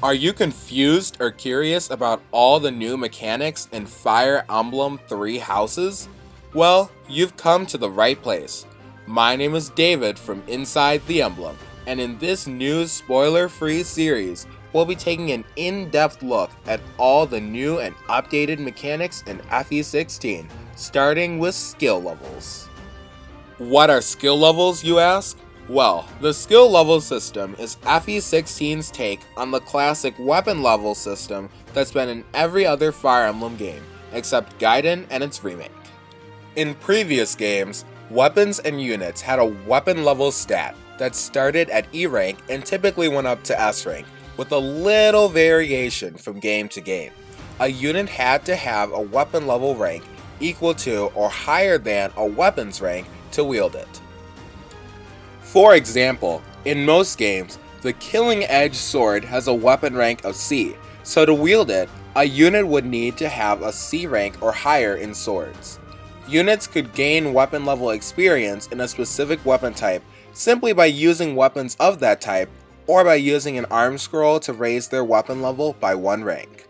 Are you confused or curious about all the new mechanics in Fire Emblem 3 Houses? Well, you've come to the right place. My name is David from Inside the Emblem, and in this new spoiler-free series, we'll be taking an in-depth look at all the new and updated mechanics in FE16, starting with skill levels. What are skill levels, you ask? Well, the skill level system is FE16's take on the classic weapon level system that's been in every other Fire Emblem game, except Gaiden and its remake. In previous games, weapons and units had a weapon level stat that started at E rank and typically went up to S rank, with a little variation from game to game. A unit had to have a weapon level rank equal to or higher than a weapons rank to wield it. For example, in most games, the Killing Edge sword has a weapon rank of C, so to wield it, a unit would need to have a C rank or higher in swords. Units could gain weapon level experience in a specific weapon type simply by using weapons of that type, or by using an arm scroll to raise their weapon level by 1 rank.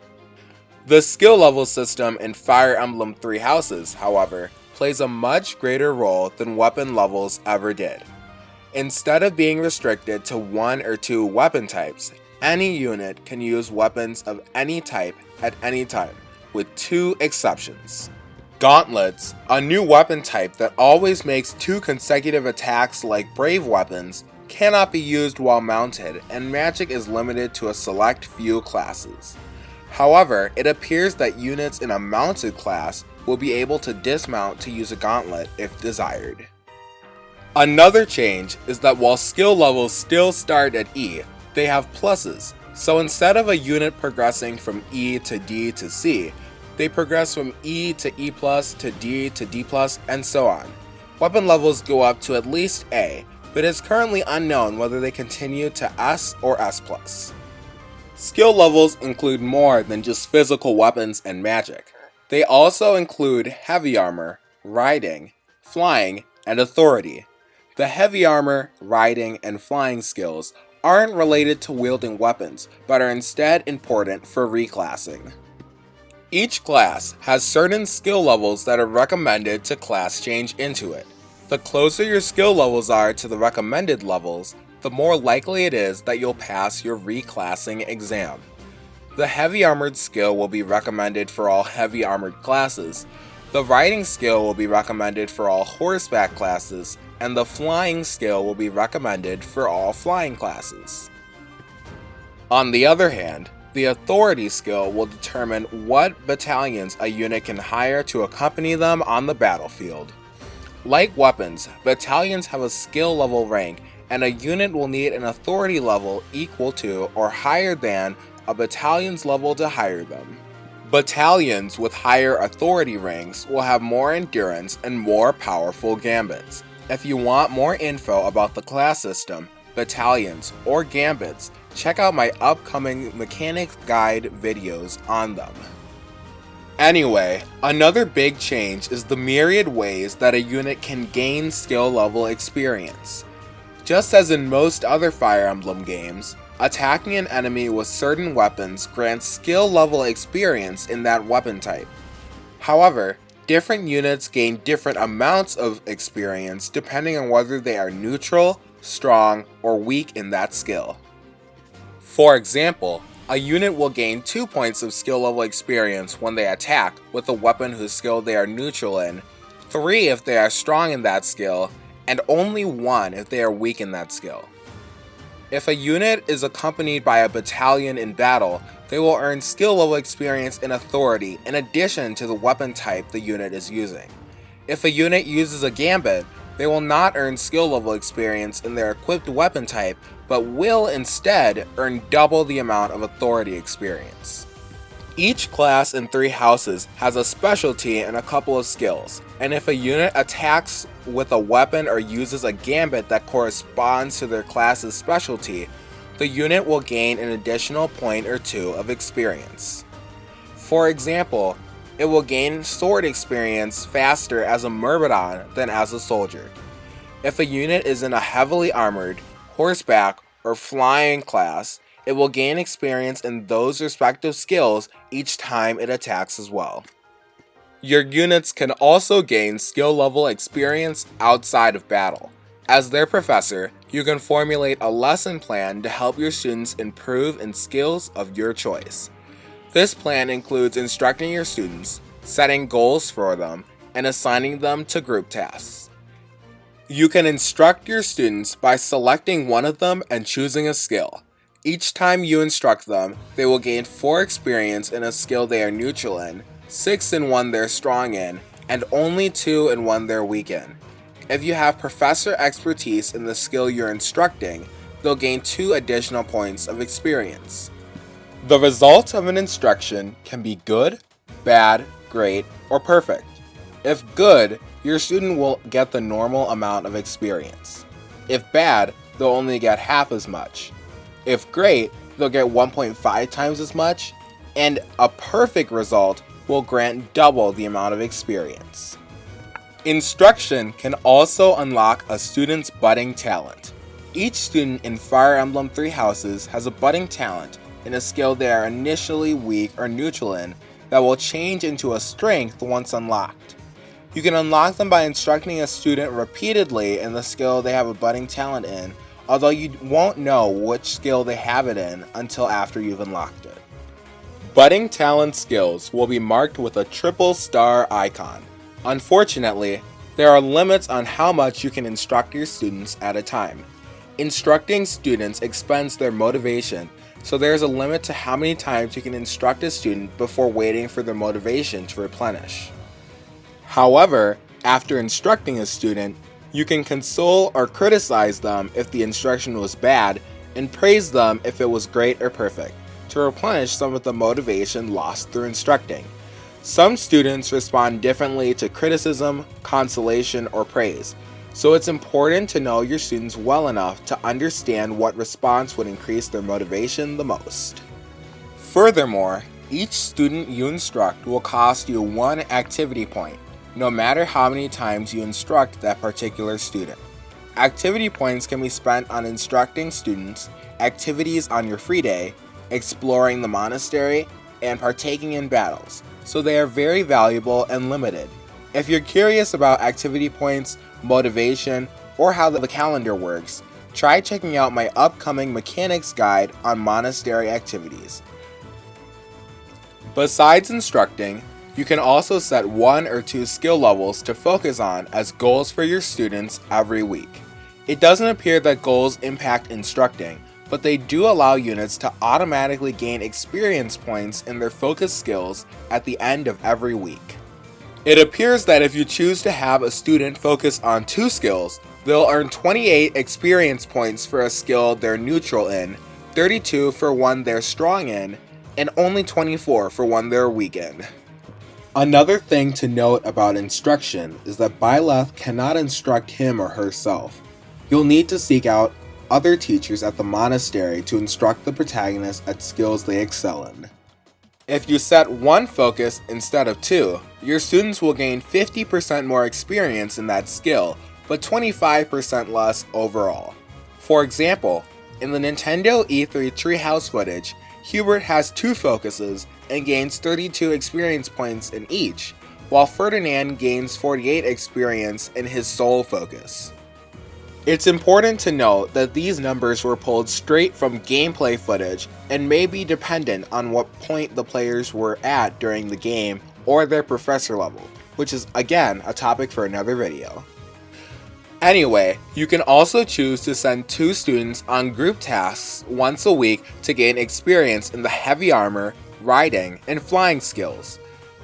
The skill level system in Fire Emblem 3 Houses, however, plays a much greater role than weapon levels ever did. Instead of being restricted to 1 or 2 weapon types, any unit can use weapons of any type at any time, with 2 exceptions. Gauntlets, a new weapon type that always makes 2 consecutive attacks like brave weapons, cannot be used while mounted, and magic is limited to a select few classes. However, it appears that units in a mounted class will be able to dismount to use a gauntlet if desired. Another change is that while skill levels still start at E, they have pluses, so instead of a unit progressing from E to D to C, they progress from E to E+, to D to D+, and so on. Weapon levels go up to at least A, but it's currently unknown whether they continue to S or S+. Skill levels include more than just physical weapons and magic. They also include heavy armor, riding, flying, and authority. The heavy armor, riding, and flying skills aren't related to wielding weapons, but are instead important for reclassing. Each class has certain skill levels that are recommended to class change into it. The closer your skill levels are to the recommended levels, the more likely it is that you'll pass your reclassing exam. The heavy armored skill will be recommended for all heavy armored classes, the riding skill will be recommended for all horseback classes, and the flying skill will be recommended for all flying classes. On the other hand, the authority skill will determine what battalions a unit can hire to accompany them on the battlefield. Like weapons, battalions have a skill level rank, and a unit will need an authority level equal to or higher than a battalion's level to hire them. Battalions with higher authority ranks will have more endurance and more powerful gambits. If you want more info about the class system, battalions, or gambits, check out my upcoming mechanics guide videos on them. Anyway, another big change is the myriad ways that a unit can gain skill level experience. Just as in most other Fire Emblem games, attacking an enemy with certain weapons grants skill level experience in that weapon type. However, different units gain different amounts of experience depending on whether they are neutral, strong, or weak in that skill. For example, a unit will gain 2 points of skill level experience when they attack with a weapon whose skill they are neutral in, 3 if they are strong in that skill, and only 1 if they are weak in that skill. If a unit is accompanied by a battalion in battle, they will earn skill level experience in authority in addition to the weapon type the unit is using. If a unit uses a gambit, they will not earn skill level experience in their equipped weapon type, but will instead earn double the amount of authority experience. Each class in 3 houses has a specialty and a couple of skills, and if a unit attacks with a weapon or uses a gambit that corresponds to their class's specialty, the unit will gain an additional point or 2 of experience. For example, it will gain sword experience faster as a Myrmidon than as a soldier. If a unit is in a heavily armored, horseback, or flying class, It will gain experience in those respective skills each time it attacks as well. Your units can also gain skill level experience outside of battle. As their professor, you can formulate a lesson plan to help your students improve in skills of your choice. This plan includes instructing your students, setting goals for them, and assigning them to group tasks. You can instruct your students by selecting one of them and choosing a skill. Each time you instruct them, they will gain 4 experience in a skill they are neutral in, 6 in one they're strong in, and only 2 in one they're weak in. If you have professor expertise in the skill you're instructing, they'll gain 2 additional points of experience. The result of an instruction can be good, bad, great, or perfect. If good, your student will get the normal amount of experience. If bad, they'll only get half as much. If great, they'll get 1.5 times as much, and a perfect result will grant double the amount of experience. Instruction can also unlock a student's budding talent. Each student in Fire Emblem 3 Houses has a budding talent in a skill they are initially weak or neutral in that will change into a strength once unlocked. You can unlock them by instructing a student repeatedly in the skill they have a budding talent in, although you won't know which skill they have it in until after you've unlocked it. Budding talent skills will be marked with a triple star icon. Unfortunately, there are limits on how much you can instruct your students at a time. Instructing students expends their motivation, so there is a limit to how many times you can instruct a student before waiting for their motivation to replenish. However, after instructing a student, you can console or criticize them if the instruction was bad, and praise them if it was great or perfect, to replenish some of the motivation lost through instructing. Some students respond differently to criticism, consolation, or praise, so it's important to know your students well enough to understand what response would increase their motivation the most. Furthermore, each student you instruct will cost you 1 activity point, no matter how many times you instruct that particular student. Activity points can be spent on instructing students, activities on your free day, exploring the monastery, and partaking in battles, so they are very valuable and limited. If you're curious about activity points, motivation, or how the calendar works, try checking out my upcoming mechanics guide on monastery activities. Besides instructing, you can also set 1 or 2 skill levels to focus on as goals for your students every week. It doesn't appear that goals impact instructing, but they do allow units to automatically gain experience points in their focus skills at the end of every week. It appears that if you choose to have a student focus on 2 skills, they'll earn 28 experience points for a skill they're neutral in, 32 for one they're strong in, and only 24 for one they're weak in. Another thing to note about instruction is that Byleth cannot instruct him or herself. You'll need to seek out other teachers at the monastery to instruct the protagonist at skills they excel in. If you set 1 focus instead of 2, your students will gain 50% more experience in that skill, but 25% less overall. For example, in the Nintendo E3 Treehouse footage, Hubert has 2 focuses and gains 32 experience points in each, while Ferdinand gains 48 experience in his sole focus. It's important to note that these numbers were pulled straight from gameplay footage and may be dependent on what point the players were at during the game or their professor level, which is again a topic for another video. Anyway, you can also choose to send 2 students on group tasks once a week to gain experience in the heavy armor, riding, and flying skills.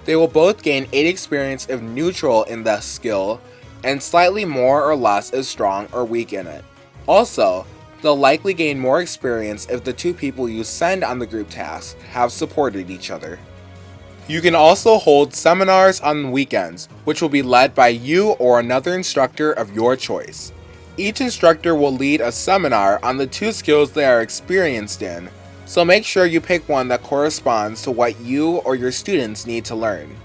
They will both gain 8 experience if neutral in the skill, and slightly more or less if strong or weak in it. Also, they'll likely gain more experience if the 2 people you send on the group task have supported each other. You can also hold seminars on weekends, which will be led by you or another instructor of your choice. Each instructor will lead a seminar on the 2 skills they are experienced in, so make sure you pick one that corresponds to what you or your students need to learn.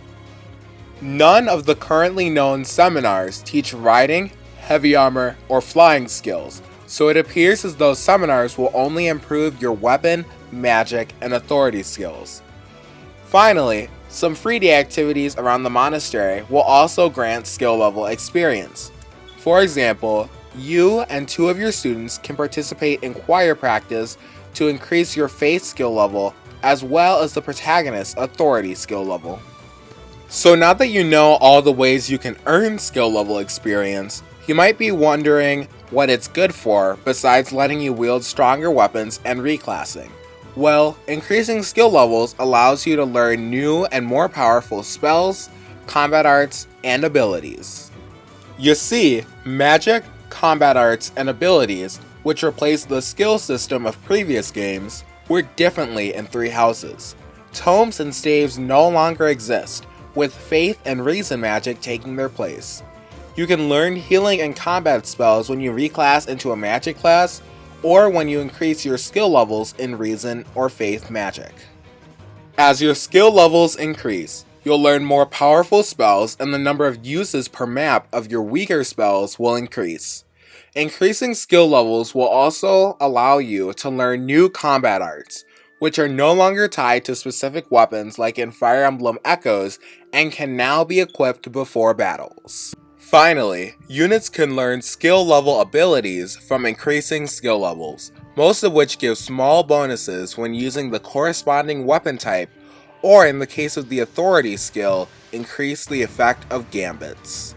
None of the currently known seminars teach riding, heavy armor, or flying skills, so it appears as though seminars will only improve your weapon, magic, and authority skills. Finally, some free day activities around the monastery will also grant skill level experience. For example, you and 2 of your students can participate in choir practice to increase your faith skill level as well as the protagonist's authority skill level. So now that you know all the ways you can earn skill level experience, you might be wondering what it's good for besides letting you wield stronger weapons and reclassing. Well, increasing skill levels allows you to learn new and more powerful spells, combat arts, and abilities. You see, magic, combat arts, and abilities, which replaced the skill system of previous games, work differently in 3 houses. Tomes and staves no longer exist, with faith and reason magic taking their place. You can learn healing and combat spells when you reclass into a magic class, or when you increase your skill levels in reason or faith magic. As your skill levels increase, you'll learn more powerful spells and the number of uses per map of your weaker spells will increase. Increasing skill levels will also allow you to learn new combat arts, which are no longer tied to specific weapons like in Fire Emblem Echoes and can now be equipped before battles. Finally, units can learn skill level abilities from increasing skill levels, most of which give small bonuses when using the corresponding weapon type, or in the case of the authority skill, increase the effect of gambits.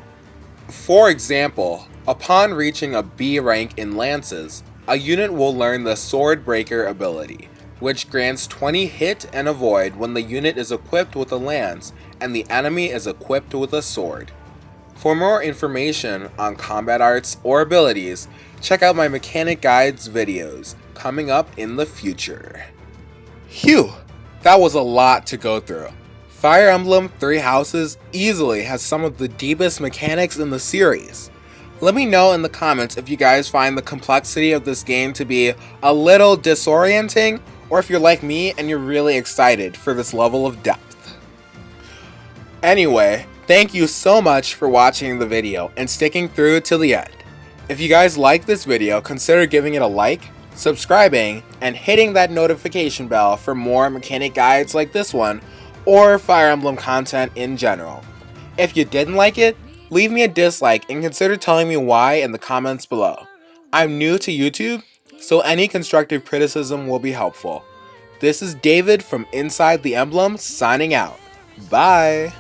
For example, upon reaching a B rank in lances, a unit will learn the Sword Breaker ability, which grants 20 hit and avoid when the unit is equipped with a lance and the enemy is equipped with a sword. For more information on combat arts or abilities, check out my mechanic guides videos coming up in the future. Phew, that was a lot to go through. Fire Emblem 3 Houses easily has some of the deepest mechanics in the series. Let me know in the comments if you guys find the complexity of this game to be a little disorienting, or if you're like me and you're really excited for this level of depth. Anyway, thank you so much for watching the video and sticking through till the end. If you guys like this video, consider giving it a like, subscribing, and hitting that notification bell for more mechanic guides like this one, or Fire Emblem content in general. If you didn't like it, leave me a dislike and consider telling me why in the comments below. I'm new to YouTube, so any constructive criticism will be helpful. This is David from Inside the Emblem signing out. Bye!